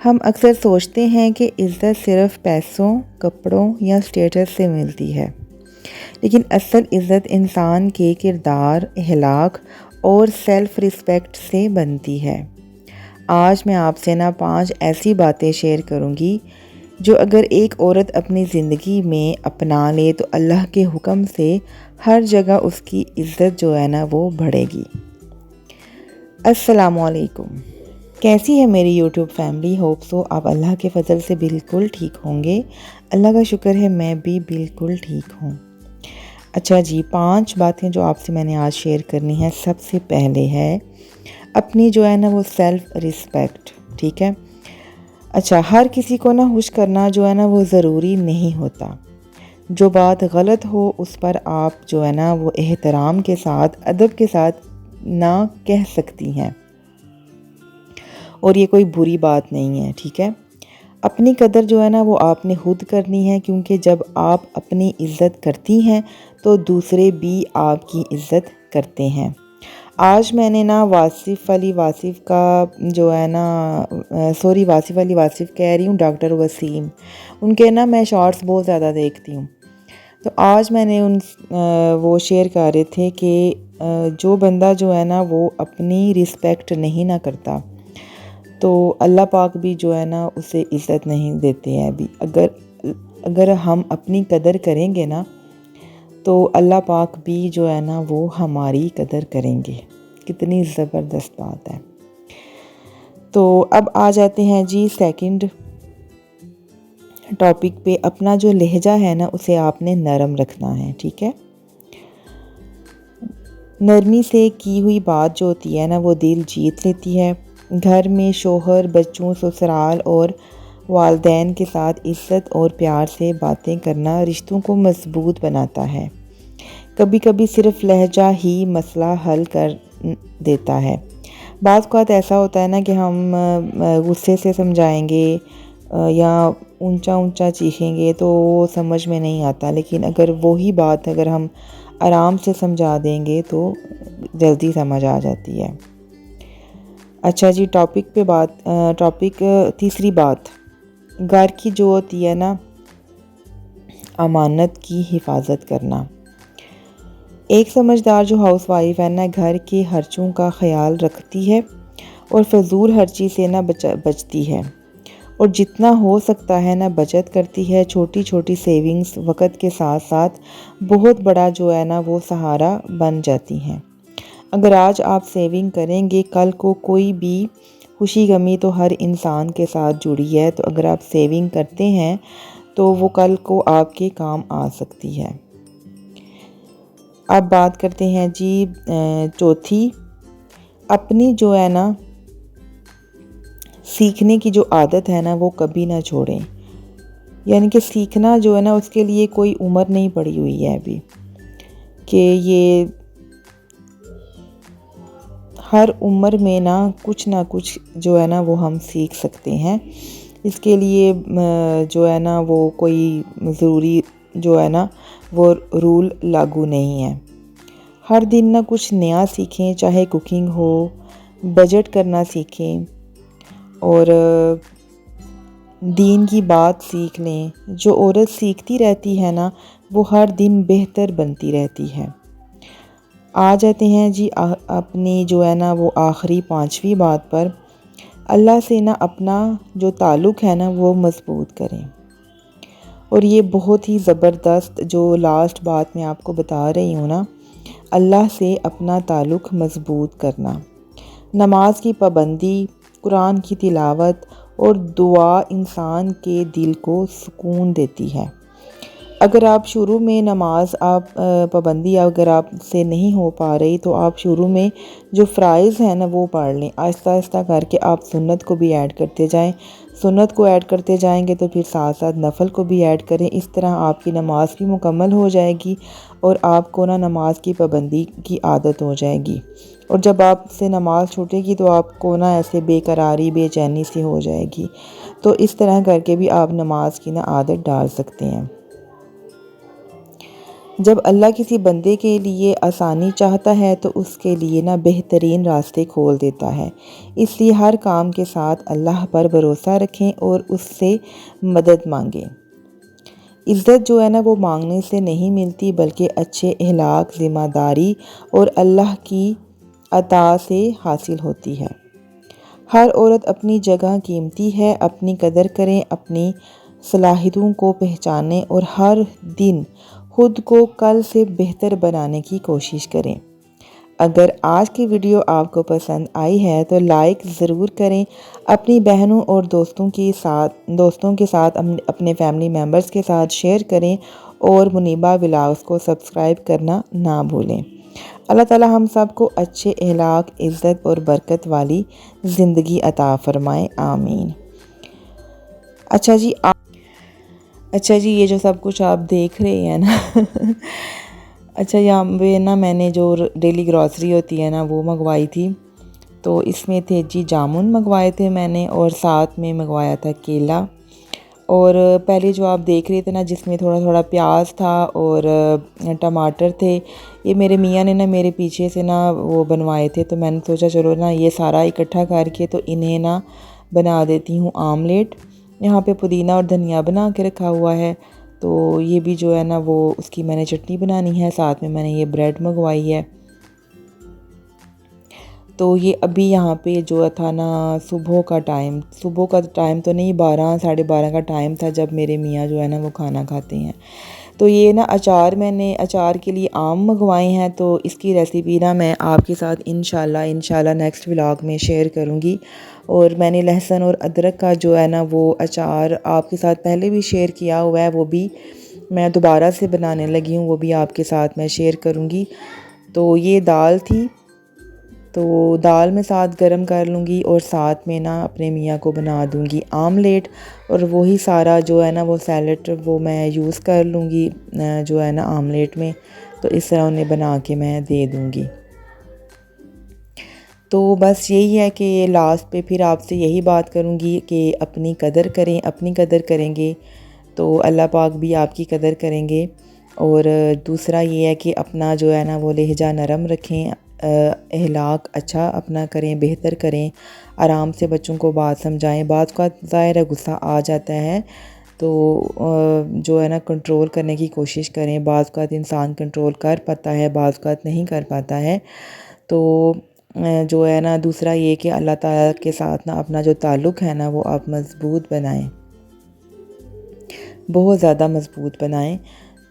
ہم اکثر سوچتے ہیں کہ عزت صرف پیسوں، کپڑوں یا اسٹیٹس سے ملتی ہے، لیکن اصل عزت انسان کے کردار، اخلاق اور سیلف رسپیکٹ سے بنتی ہے۔ آج میں آپ سے 5 ایسی باتیں شیئر کروں گی جو اگر ایک عورت اپنی زندگی میں اپنا لے تو اللہ کے حکم سے ہر جگہ اس کی عزت جو ہے وہ بڑھے گی۔ السلام علیکم، کیسی ہے میری یوٹیوب فیملی؟ ہوپ سو آپ اللہ کے فضل سے بالکل ٹھیک ہوں گے۔ اللہ کا شکر ہے میں بھی بالکل ٹھیک ہوں۔ اچھا جی، 5 باتیں جو آپ سے میں نے آج شیئر کرنی ہے۔ سب سے پہلے ہے اپنی جو ہے وہ سیلف رسپیکٹ، ٹھیک ہے؟ اچھا، ہر کسی کو خوش کرنا جو ہے وہ ضروری نہیں ہوتا۔ جو بات غلط ہو اس پر آپ جو ہے وہ احترام کے ساتھ، ادب کے ساتھ نہ کہہ سکتی ہیں، اور یہ کوئی بری بات نہیں ہے، ٹھیک ہے؟ اپنی قدر جو ہے وہ آپ نے خود کرنی ہے، کیونکہ جب آپ اپنی عزت کرتی ہیں تو دوسرے بھی آپ کی عزت کرتے ہیں۔ آج میں نے واصف علی واصف کا جو ہے واصف علی واصف کہہ رہی ہوں، ڈاکٹر وسیم، ان کے میں شارٹس بہت زیادہ دیکھتی ہوں، تو آج میں نے وہ شیئر کر رہے تھے کہ جو بندہ جو ہے وہ اپنی رسپیکٹ نہیں کرتا تو اللہ پاک بھی جو ہے اسے عزت نہیں دیتے ہیں۔ ابھی اگر ہم اپنی قدر کریں گے تو اللہ پاک بھی جو ہے وہ ہماری قدر کریں گے۔ کتنی زبردست بات ہے۔ تو اب آ جاتے ہیں جی سیکنڈ ٹاپک پہ۔ اپنا جو لہجہ ہے اسے آپ نے نرم رکھنا ہے، ٹھیک ہے؟ نرمی سے کی ہوئی بات جو ہوتی ہے وہ دل جیت لیتی ہے۔ گھر میں شوہر، بچوں، سسرال اور والدین کے ساتھ عزت اور پیار سے باتیں کرنا رشتوں کو مضبوط بناتا ہے۔ کبھی کبھی صرف لہجہ ہی مسئلہ حل کر دیتا ہے۔ بعض اوقات ایسا ہوتا ہے کہ ہم غصے سے سمجھائیں گے یا اونچا چیخیں گے تو وہ سمجھ میں نہیں آتا، لیکن اگر وہی بات اگر ہم آرام سے سمجھا دیں گے تو جلدی سمجھ آ جاتی ہے۔ اچھا جی، ٹاپک تیسری بات، گھر کی جو ہوتی ہے امانت کی حفاظت کرنا۔ ایک سمجھدار جو ہاؤس وائف ہے گھر کے خرچوں کا خیال رکھتی ہے اور فضول خرچی سے بچتی ہے، اور جتنا ہو سکتا ہے بچت کرتی ہے۔ چھوٹی چھوٹی سیونگز وقت کے ساتھ ساتھ بہت بڑا جو ہے وہ سہارا بن جاتی ہیں۔ اگر آج آپ سیونگ کریں گے، کل کو کوئی بھی خوشی غمی تو ہر انسان کے ساتھ جڑی ہے، تو اگر آپ سیونگ کرتے ہیں تو وہ کل کو آپ کے کام آ سکتی ہے۔ اب بات کرتے ہیں جی چوتھی، اپنی جو ہے سیکھنے کی جو عادت ہے وہ کبھی نہ چھوڑیں۔ یعنی کہ سیکھنا جو ہے اس کے لیے کوئی عمر نہیں پڑی ہوئی ہے ابھی، کہ یہ ہر عمر میں کچھ نہ کچھ جو ہے وہ ہم سیکھ سکتے ہیں۔ اس کے لیے جو ہے وہ کوئی ضروری جو ہے وہ رول لاگو نہیں ہے۔ ہر دن کچھ نیا سیکھیں، چاہے کوکنگ ہو، بجٹ کرنا سیکھیں، اور دین کی بات سیکھ لیں۔ جو عورت سیکھتی رہتی ہے وہ ہر دن بہتر بنتی رہتی ہے۔ آ جاتے ہیں جی اپنی جو ہے وہ آخری 5ویں بات پر، اللہ سے اپنا جو تعلق ہے وہ مضبوط کریں۔ اور یہ بہت ہی زبردست جو لاسٹ بات میں آپ کو بتا رہی ہوں اللہ سے اپنا تعلق مضبوط کرنا۔ نماز کی پابندی، قرآن کی تلاوت اور دعا انسان کے دل کو سکون دیتی ہے۔ اگر آپ شروع میں نماز پابندی اگر آپ سے نہیں ہو پا رہی تو آپ شروع میں جو فرائض ہیں وہ پڑھ لیں، آہستہ آہستہ کر کے آپ سنت کو بھی ایڈ کرتے جائیں۔ سنت کو ایڈ کرتے جائیں گے تو پھر ساتھ ساتھ نفل کو بھی ایڈ کریں۔ اس طرح آپ کی نماز بھی مکمل ہو جائے گی اور آپ کو نماز کی پابندی کی عادت ہو جائے گی۔ اور جب آپ سے نماز چھوٹے گی تو آپ کو ایسے بے قراری، بے چینی سے ہو جائے گی۔ تو اس طرح کر کے بھی آپ نماز کی عادت ڈال سکتے ہیں۔ جب اللہ کسی بندے کے لیے آسانی چاہتا ہے تو اس کے لیے نا بہترین راستے کھول دیتا ہے۔ اس لیے ہر کام کے ساتھ اللہ پر بھروسہ رکھیں اور اس سے مدد مانگیں۔ عزت جو ہے نا وہ مانگنے سے نہیں ملتی، بلکہ اچھے اخلاق، ذمہ داری اور اللہ کی عطا سے حاصل ہوتی ہے۔ ہر عورت اپنی جگہ قیمتی ہے، اپنی قدر کریں، اپنی صلاحیتوں کو پہچانیں اور ہر دن خود کو کل سے بہتر بنانے کی کوشش کریں۔ اگر آج کی ویڈیو آپ کو پسند آئی ہے تو لائک ضرور کریں، اپنی بہنوں اور دوستوں کے ساتھ اپنے فیملی ممبرز کے ساتھ شیئر کریں اور منیبہ ولاگز کو سبسکرائب کرنا نہ بھولیں۔ اللہ تعالی ہم سب کو اچھے اخلاق، عزت اور برکت والی زندگی عطا فرمائے، آمین۔ اچھا جی یہ جو سب کچھ آپ دیکھ رہے ہیں نا اچھا یہاں پہ نا میں نے جو ڈیلی گروسری ہوتی ہے نا وہ منگوائی تھی، تو اس میں تھے جی جامن منگوائے تھے میں نے، اور ساتھ میں منگوایا تھا کیلا، اور پہلے جو آپ دیکھ رہے تھے نا جس میں تھوڑا تھوڑا پیاز تھا اور ٹماٹر تھے، یہ میرے میاں نے نا میرے پیچھے سے نا وہ بنوائے تھے، تو میں نے سوچا چلو نا یہ سارا اکٹھا کر کے تو انہیں نا بنا دیتی ہوں آملیٹ۔ یہاں پہ پودینہ اور دھنیا بنا کے رکھا ہوا ہے، تو یہ بھی جو ہے نا وہ اس کی میں نے چٹنی بنانی ہے، ساتھ میں نے یہ بریڈ منگوائی ہے۔ تو یہ ابھی یہاں پہ جو تھا نا صبح کا ٹائم تو نہیں، 12 ساڑھے 12 کا ٹائم تھا جب میرے میاں جو ہے نا وہ کھانا کھاتے ہیں۔ تو یہ نا میں نے اچار کے لیے آم منگوائے ہیں، تو اس کی ریسیپی نا میں آپ کے ساتھ انشاءاللہ نیکسٹ ولاگ میں شیئر کروں گی۔ اور میں نے لہسن اور ادرک کا جو ہے نا وہ اچار آپ کے ساتھ پہلے بھی شیئر کیا ہوا ہے، وہ بھی میں دوبارہ سے بنانے لگی ہوں، وہ بھی آپ کے ساتھ میں شیئر کروں گی۔ تو یہ دال تھی، تو دال میں ساتھ گرم کر لوں گی اور ساتھ میں نا اپنے میاں کو بنا دوں گی آملیٹ، اور وہی سارا جو ہے نا وہ سیلڈ وہ میں یوز کر لوں گی جو ہے نا آملیٹ میں، تو اس طرح انہیں بنا کے میں دے دوں گی۔ تو بس یہی ہے کہ لاسٹ پہ پھر آپ سے یہی بات کروں گی کہ اپنی قدر کریں، اپنی قدر کریں گے تو اللہ پاک بھی آپ کی قدر کریں گے۔ اور دوسرا یہ ہے کہ اپنا جو ہے نا وہ لہجہ نرم رکھیں، اخلاق اچھا اپنا کریں، بہتر کریں، آرام سے بچوں کو بات سمجھائیں۔ بعض کا ظاہر ہے غصہ آ جاتا ہے تو جو ہے نا کنٹرول کرنے کی کوشش کریں، بعض کا انسان کنٹرول کر پاتا ہے، بعض کا نہیں کر پاتا ہے۔ تو جو ہے نا دوسرا یہ کہ اللہ تعالیٰ کے ساتھ نا اپنا جو تعلق ہے نا وہ آپ مضبوط بنائیں، بہت زیادہ مضبوط بنائیں۔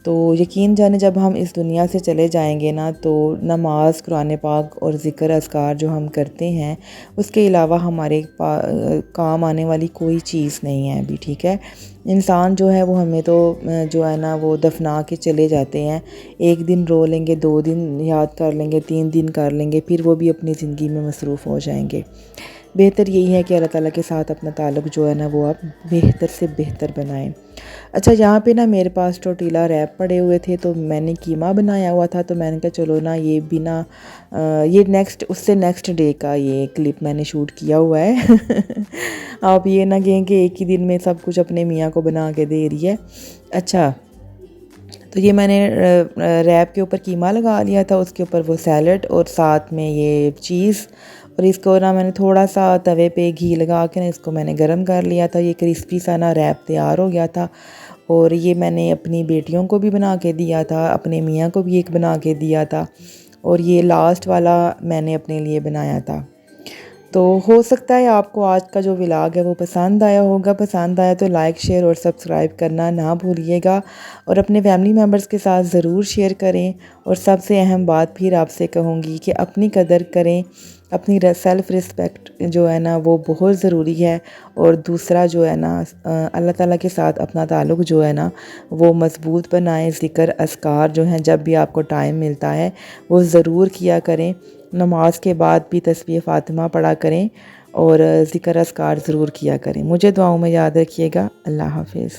تو یقین جانے جب ہم اس دنیا سے چلے جائیں گے نا تو نماز، قرآن پاک اور ذکر اذکار جو ہم کرتے ہیں اس کے علاوہ ہمارے کام آنے والی کوئی چیز نہیں ہے ابھی، ٹھیک ہے۔ انسان جو ہے وہ ہمیں تو جو ہے نا وہ دفنا کے چلے جاتے ہیں، 1 دن رو لیں گے، 2 دن یاد کر لیں گے، 3 دن کر لیں گے، پھر وہ بھی اپنی زندگی میں مصروف ہو جائیں گے۔ بہتر یہی ہے کہ اللہ تعالیٰ کے ساتھ اپنا تعلق جو ہے نا وہ آپ بہتر سے بہتر بنائیں۔ اچھا یہاں پہ نا میرے پاس ٹورٹیلا ریپ پڑے ہوئے تھے، تو میں نے قیمہ بنایا ہوا تھا، تو میں نے کہا چلو نا یہ بھی نا یہ اس سے نیکسٹ ڈے کا یہ کلپ میں نے شوٹ کیا ہوا ہے آپ یہ نہ کہیں کہ ایک ہی دن میں سب کچھ اپنے میاں کو بنا کے دے رہی ہے۔ اچھا تو یہ میں نے ریپ کے اوپر قیمہ لگا لیا تھا، اس کے اوپر وہ سیلڈ اور ساتھ میں یہ چیز، اور اس کو نا میں نے تھوڑا سا توے پہ گھی لگا کے نا اس کو میں نے گرم کر لیا تھا، یہ کرسپی سا نا ریپ تیار ہو گیا تھا۔ اور یہ میں نے اپنی بیٹیوں کو بھی بنا کے دیا تھا، اپنے میاں کو بھی ایک بنا کے دیا تھا، اور یہ لاسٹ والا میں نے اپنے لیے بنایا تھا۔ تو ہو سکتا ہے آپ کو آج کا جو ولاگ ہے وہ پسند آیا ہوگا، پسند آیا تو لائک، شیئر اور سبسکرائب کرنا نہ بھولیے گا، اور اپنے فیملی ممبرز کے ساتھ ضرور شیئر کریں۔ اور سب سے اہم بات پھر آپ سے کہوں گی کہ اپنی قدر کریں، اپنی سیلف رسپیکٹ جو ہے نا وہ بہت ضروری ہے، اور دوسرا جو ہے نا اللہ تعالیٰ کے ساتھ اپنا تعلق جو ہے نا وہ مضبوط بنائیں۔ ذکر اذکار جو ہیں جب بھی آپ کو ٹائم ملتا ہے وہ ضرور کیا کریں، نماز کے بعد بھی تسبیح فاطمہ پڑھا کریں اور ذکر اذکار ضرور کیا کریں۔ مجھے دعاؤں میں یاد رکھیے گا۔ اللہ حافظ۔